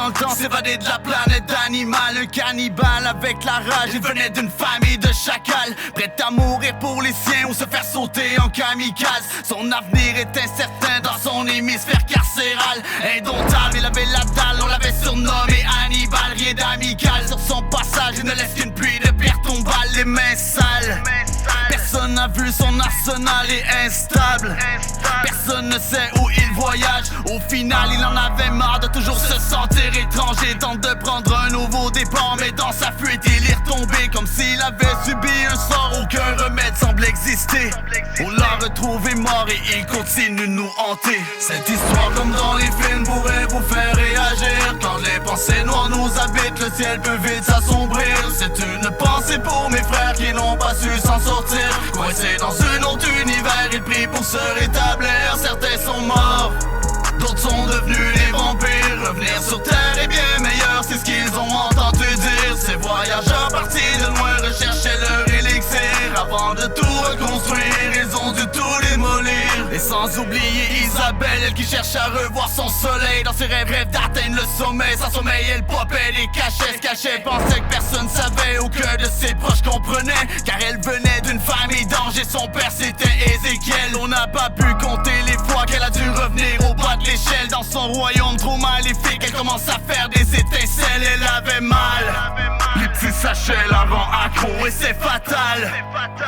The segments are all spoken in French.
dans le temps, s'évader de la planète d'animal. Un cannibale avec la rage, il venait d'une famille de chacals, prêt à mourir pour les siens ou se faire sauter en kamikaze. Son avenir est incertain dans son hémisphère carcéral. Indomptable, il avait la dalle, on l'avait surnommé Hannibal. Rien d'amical sur son passage, il ne laisse qu'une pluie de pierres tombales, les mains sales. Personne n'a vu son arsenal est instable. Personne ne sait où il voyage. Au final il en avait marre de toujours se sentir étranger. Tente de prendre un nouveau départ, mais dans sa fuite il est retombé comme s'il avait subi un sort. Aucun remède semble exister. On l'a retrouvé mort et il continue de nous hanter. Cette histoire comme dans les films pourrait vous faire réagir. Quand les pensées noires nous habitent, le ciel peut vite s'assombrir. C'est une pensée pour mes frères qui n'ont pas su s'en sortir. Coincés dans un autre univers, ils prient pour se rétablir. Certains sont morts, d'autres sont devenus des vampires. Revenir sur terre est bien meilleur, c'est ce qu'ils ont entendu dire. Ces voyageurs partis de loin recherchaient leur élixir. Avant de tout reconstruire, ils ont dû tout démolir. Et sans oublier Isabelle, elle qui cherche à revoir son soleil. Dans ses rêves, rêve d'atteindre le sommet. Sans sommeil, elle popait des cachets, se cachait, pensait que personne savait. Aucun de ses proches comprenait, car elle venait d'une famille d'anges et son père c'était Ézéchiel. On n'a pas pu compter les fois qu'elle a dû revenir au bas de l'échelle. Dans son royaume trop maléfique, elle commence à faire des étincelles. Elle avait mal, les petits sachets la rend accro et c'est fatal.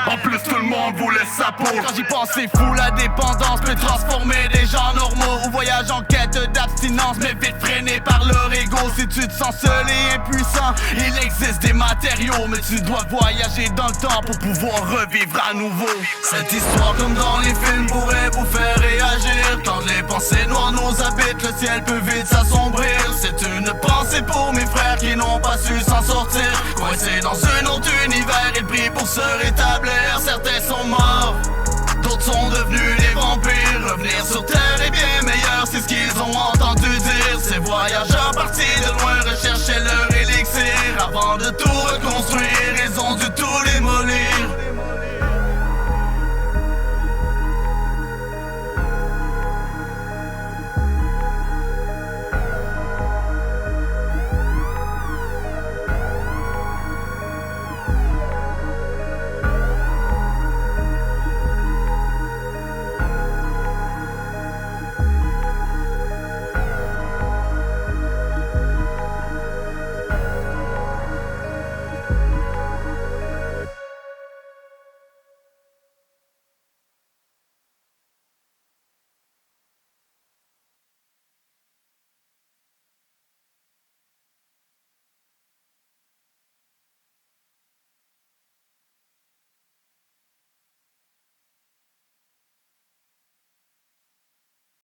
En plus tout le monde voulait sa peau. Quand j'y pense c'est fou, la dépendance peut transformer des gens normaux ou voyagent en quête d'abstinence, mais vite freinés par leur ego. Si tu te sens seul et impuissant, il existe des matériaux, mais tu dois voyager dans le temps pour pouvoir revivre à nouveau. Cette histoire comme dans les films pourrait vous faire réagir. Quand les pensées noires nous habitent, le ciel peut vite s'assombrir. C'est une pensée pour mes frères qui n'ont pas su s'en sortir. Coincés dans un autre univers, ils prient pour se rétablir. Certains sont morts, d'autres sont devenus des vampires. Revenir sur terre est bien meilleur, c'est ce qu'ils ont entendu dire. Ces voyageurs partis de loin